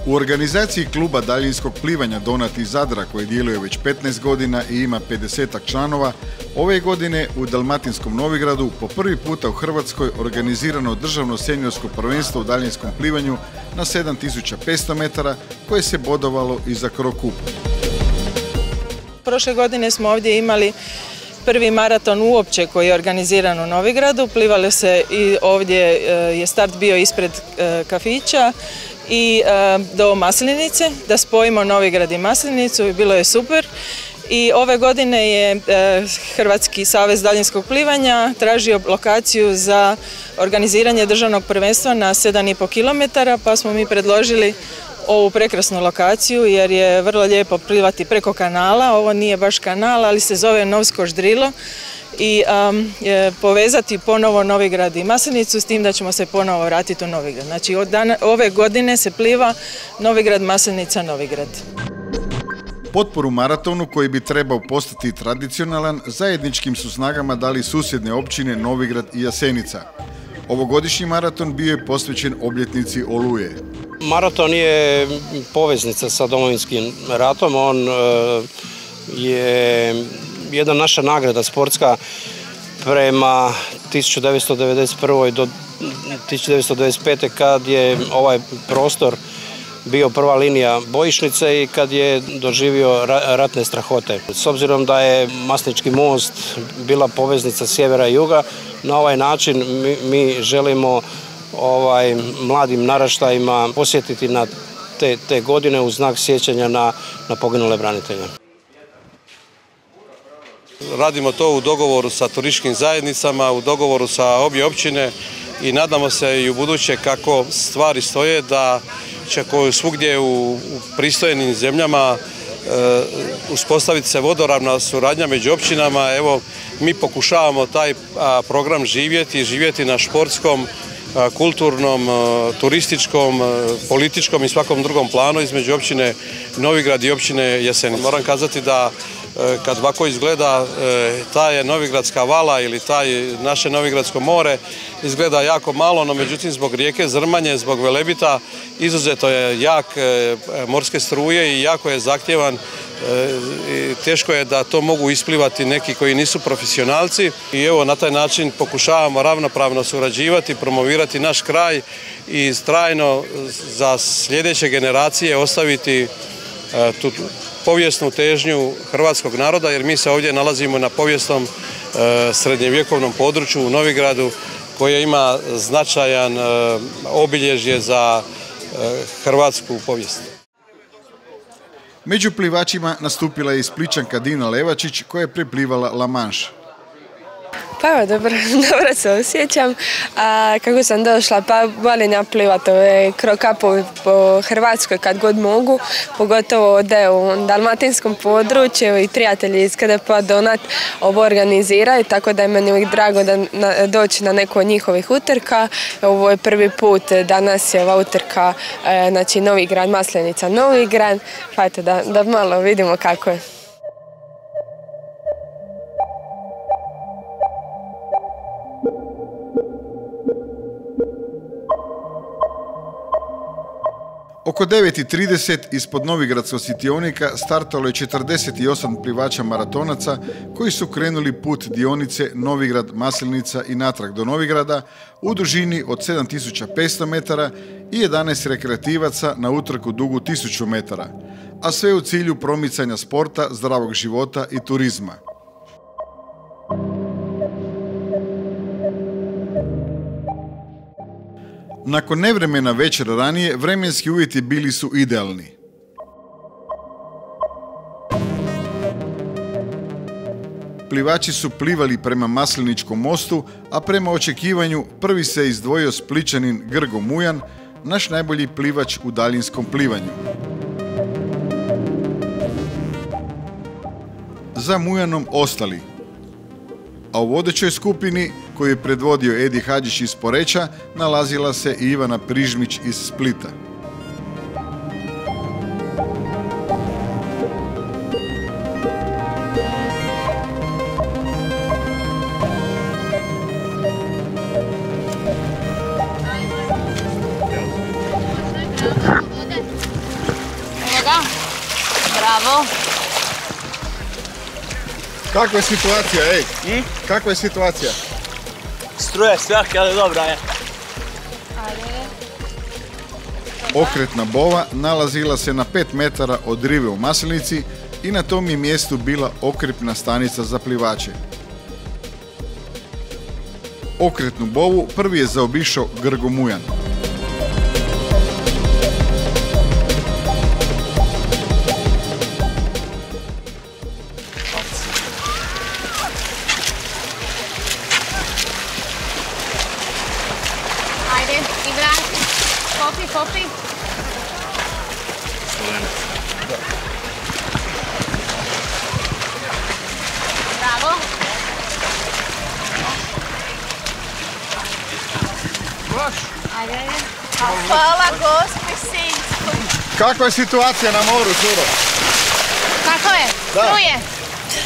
U organizaciji kluba daljinskog plivanja Donat iz Zadra, koji djeluje već 15 godina i ima 50-ak članova, ove godine u Dalmatinskom Novigradu po prvi puta u Hrvatskoj organizirano državno seniorsko prvenstvo u daljinskom plivanju na 7500 metara koje se bodovalo i za Cro Cup. Prošle godine smo ovdje imali prvi maraton uopće koji je organiziran u Novigradu. Plivalo se i ovdje je start bio ispred kafića i do Maslenice, da spojimo Novigrad i Maslenicu i bilo je super. I ove godine je Hrvatski savez daljinskog plivanja tražio lokaciju za organiziranje državnog prvenstva na 7,5 km, pa smo mi predložili ovu prekrasnu lokaciju jer je vrlo lijepo plivati preko kanala. Ovo nije baš kanal, ali se zove Novsko Ždrilo i povezati ponovo Novigrad i Maslenicu s tim da ćemo se ponovo vratiti u Novigrad. Znači ove godine se pliva Novigrad, Maslenica, Novigrad. Potporu maratonu, koji bi trebao postati tradicionalan, zajedničkim su snagama dali susjedne općine Novigrad i Jasenica. Ovogodišnji maraton bio je posvećen obljetnici Oluje. Maraton je poveznica sa Domovinskim ratom, on je jedna naša nagrada sportska prema 1991. do 1995. kad je ovaj prostor bio prva linija bojišnice i kad je doživio ratne strahote. S obzirom da je Maslenički most bila poveznica sjevera i juga, na ovaj način mi želimo mladim naraštajima posjetiti na te godine u znak sjećanja na poginule branitelje. Radimo to u dogovoru sa turističkim zajednicama, u dogovoru sa obje općine i nadamo se i u buduće kako stvari stoje da će svugdje u pristojnim zemljama uspostaviti se vodoravna suradnja među općinama. Evo, mi pokušavamo taj program živjeti na športskom, kulturnom, turističkom, političkom i svakom drugom planu između općine Novigrad i općine Jasenica. Moram kazati da kad ovako izgleda ta je Novigradska vala ili taj naše Novigradsko more izgleda jako malo, no međutim zbog rijeke Zrmanje, zbog Velebita izuzeto je jak morske struje i jako je zahtjevan. Teško je da to mogu isplivati neki koji nisu profesionalci i evo na taj način pokušavamo ravnopravno surađivati, promovirati naš kraj i trajno za sljedeće generacije ostaviti tu povijesnu težnju hrvatskog naroda, jer mi se ovdje nalazimo na povijesnom srednjevjekovnom području u Novigradu koje ima značajan obilježje za hrvatsku povijest. Među plivačima nastupila je i Splićanka Dina Levačić koja je preplivala La Manche. Pa evo, dobro se osjećam. Kako sam došla, pa volim ja plivati ove Cro Cupove po Hrvatskoj kad god mogu, pogotovo da u dalmatinskom području i prijatelji iz KDP Donat ovo organiziraju, tako da je meni uvijek drago da doći na neku od njihovih utrka. Ovo je prvi put, danas je ova utrka, znači Novigrad, Maslenica, Novigrad, pa eto da malo vidimo kako je. Oko 9:30 ispod Novigradskog Sitionika startalo je 48 plivača maratonaca koji su krenuli put dionice Novigrad-Maslenica i natrag do Novigrada u dužini od 7500 metara i 11 rekreativaca na utrku dugu 1000 metara, a sve u cilju promicanja sporta, zdravog života i turizma. Nakon nevremena večer ranije, vremenski uvjeti bili su idealni. Plivači su plivali prema Masleničkom mostu, a prema očekivanju prvi se izdvojio Splićanin Grgo Mujan, naš najbolji plivač u daljinskom plivanju. Za Mujanom ostali. A u vodećoj skupini, koju je predvodio Edi Hadžić iz Poreča, nalazila se i Ivana Prižmić iz Splita. Bravo. Kakva je situacija, ej? Kakva je situacija? Struje svjake, ali dobra je. Okretna bova nalazila se na 5 metara od rive u Maslenici i na tom je mjestu bila okrepna stanica za plivače. Okretnu bovu prvi je zaobišao Grgo Mujan. Ajde, igraj. Popi, popi. Bravo. Ajde, ajde. Hvala, Gospi Sinjskoj. Kakva je situacija na moru, curo? Kako je? Da. Struje.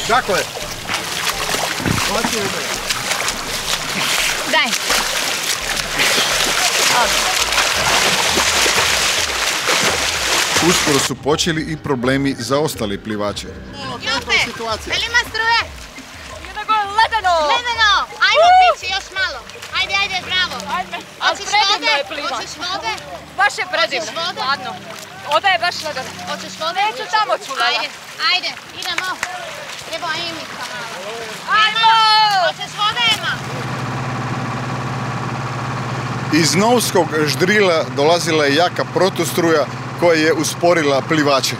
Kako je? Daj. Uskoro su počeli i problemi za ostali plivače. Jope, veli ima struje? Ledeno. Ledeno. Ajmo pići još malo. Ajde, ajde, bravo. Hoćeš vode? Hoćeš vode? Baš je predivno. Hoćeš vode? Ladno. Voda je baš ledena. Hoćeš vode? Neću tamo čuvala. Ajde, ajde, idemo. Evo Emica malo. Ajmo! Hoćeš vode, Ema? Iz Novskog ždrila dolazila je jaka protustruja koja je usporila plivače.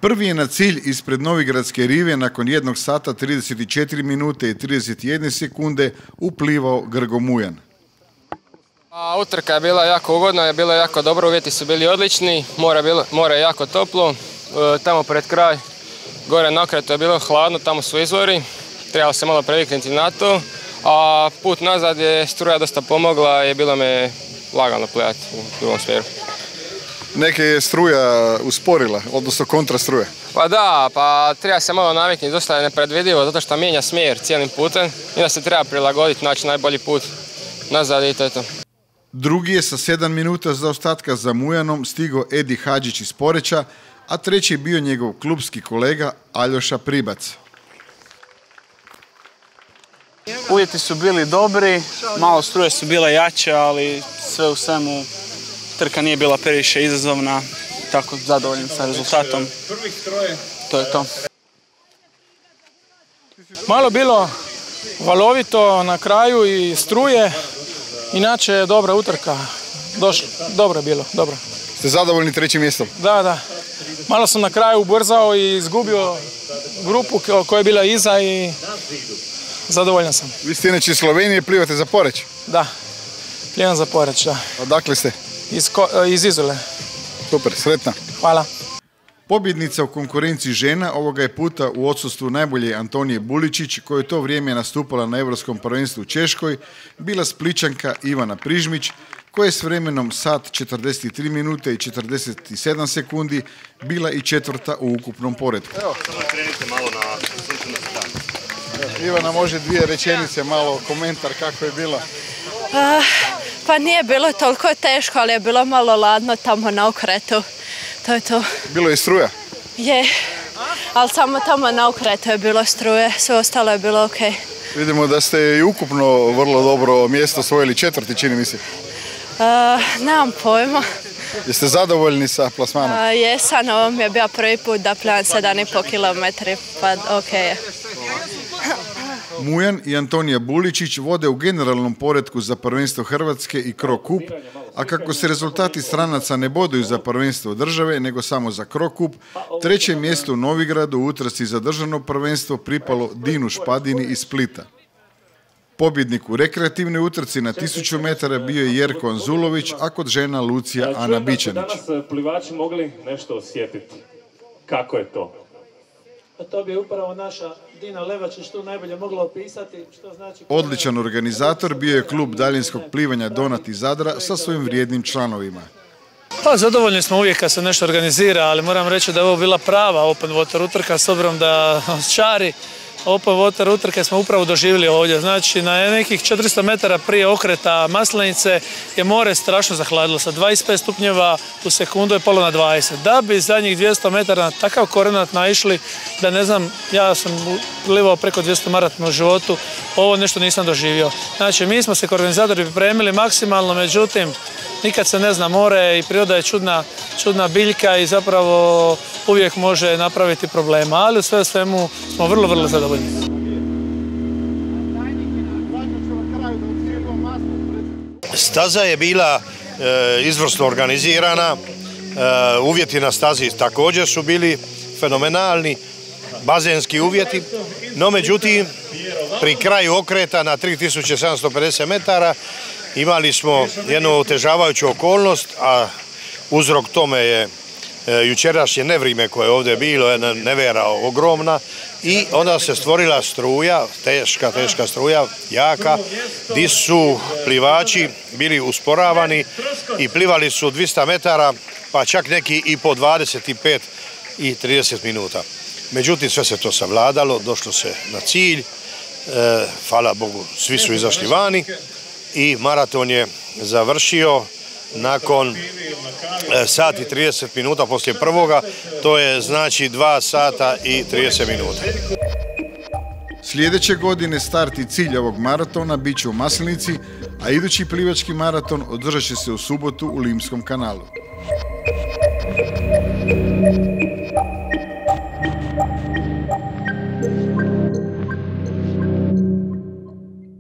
Prvi je na cilj ispred Novigradske rive nakon 1 sata 34 minute i 31 sekunde uplivao Grgo Mujan. Utrka je bila jako ugodna, je bilo jako dobro, uvjeti su bili odlični, more je jako toplo, tamo pred kraj gore na okretu je bilo hladno, tamo su izvori, trebalo se malo previknuti na to, a put nazad je struja dosta pomogla i bilo me lagano plivati u drugom smjeru. Neke je struja usporila, odnosno kontrastruja. Pa da, pa treba se malo naviknuti, dosta je nepredvidivo zato što mijenja smjer cijelim putem i da se treba prilagoditi, naći najbolji put nazad i to je to. Drugi je sa 7 minuta zaostatka za Mujanom stigao Edi Hadžić iz Poreča, a treći je bio njegov klubski kolega Aljoša Pribac. Uvjeti su bili dobri, malo struje su bile jače, ali sve u svemu trka nije bila previše izazovna, tako zadovoljan sa rezultatom. To je to. Malo bilo valovito na kraju i struje, inače je dobra utrka. Dobro je bilo, dobro. Ste zadovoljni trećim mjestom? Da. Malo sam na kraju ubrzao i izgubio grupu koja je bila iza i zadovoljan sam. Vi ste inače iz Slovenije, plivate za Poreč? Da, plivam za Poreč, da. Odakle ste? Iz Izole. Super, sretna. Hvala. Pobjednica u konkurenciji žena ovoga je puta u odsustvu najbolje Antonije Buličić, koja je to vrijeme nastupala na Europskom prvenstvu u Češkoj, bila Splićanka Ivana Prižmić, koja je s vremenom sat 43 minute i 47 sekundi bila i četvrta u ukupnom poretku. Evo, samo krenite malo na sunčanu stranu. Ivana, može 2 rečenice, malo komentar kako je bila? Pa nije bilo toliko teško, ali je bilo malo ladno tamo na okretu. To je to. Bilo je struja? Je, ali samo tamo na okretu je bilo struje, sve ostalo je bilo ok. Vidimo da ste i ukupno vrlo dobro mjesto osvojili, četvrti čini mi se. Nemam pojma. Jeste zadovoljni sa plasmanom? Jesam, ovo mi je bio prvi put da plivam 7,5 km, pa ok je. Mujan i Antonija Buličić vode u generalnom poretku za prvenstvo Hrvatske i Cro Cup, a kako se rezultati stranaca ne boduju za prvenstvo države, nego samo za Cro Cup, treće mjesto u Novigradu u utrci za državno prvenstvo pripalo Dinu Špadini iz Splita. Pobjednik u rekreativnoj utrci na 1000 metara bio je Jerko Anzulović, a kod žena Lucija Ana Bičanić. Danas plivači mogli nešto osjetiti. Kako je to? To bi upravo naša Dina Levačić tu najbolje mogla opisati. Što znači... Odličan organizator bio je klub daljinskog plivanja Donat iz Zadra sa svojim vrijednim članovima. Pa zadovoljni smo uvijek kad se nešto organizira, ali moram reći da je ovo bila prava open water utrka s obzirom da open water utrke smo upravo doživjeli ovdje. Znači, na nekih 400 metara prije okreta Maslenice je more strašno zahladilo. Sa 25 stupnjeva u sekundu je palo na 20. Da bi zadnjih 200 metara na takav korenat naišli, da ne znam, ja sam plivao preko 200 maratona u životu, ovo nešto nisam doživio. Znači, mi smo se kao organizatori pripremili maksimalno, međutim, nikad se ne zna, more i priroda je čudna biljka i zapravo uvijek može napraviti problema, ali u sve svemu smo vrlo, vrlo zadovoljni. Staza je bila izvrsno organizirana, uvjeti na stazi također su bili fenomenalni, bazenski uvjeti, no međutim pri kraju okreta na 3750 metara imali smo jednu otežavajuću okolnost, a uzrok tome je jučerašnje nevrijeme koje je ovdje bilo, jedna nevera ogromna, i onda se stvorila struja, teška struja, jaka, gdje su plivači bili usporavani i plivali su 200 metara, pa čak neki i po 25 i 30 minuta. Međutim, sve se to savladalo, došlo se na cilj, hvala Bogu, svi su izašli vani i maraton je završio nakon sat i 30 minuta poslije prvoga, to je znači 2 sata i 30 minuta. Sljedeće godine start i cilj ovog maratona bit će u Maslenici, a idući plivački maraton održat će se u subotu u Limskom kanalu.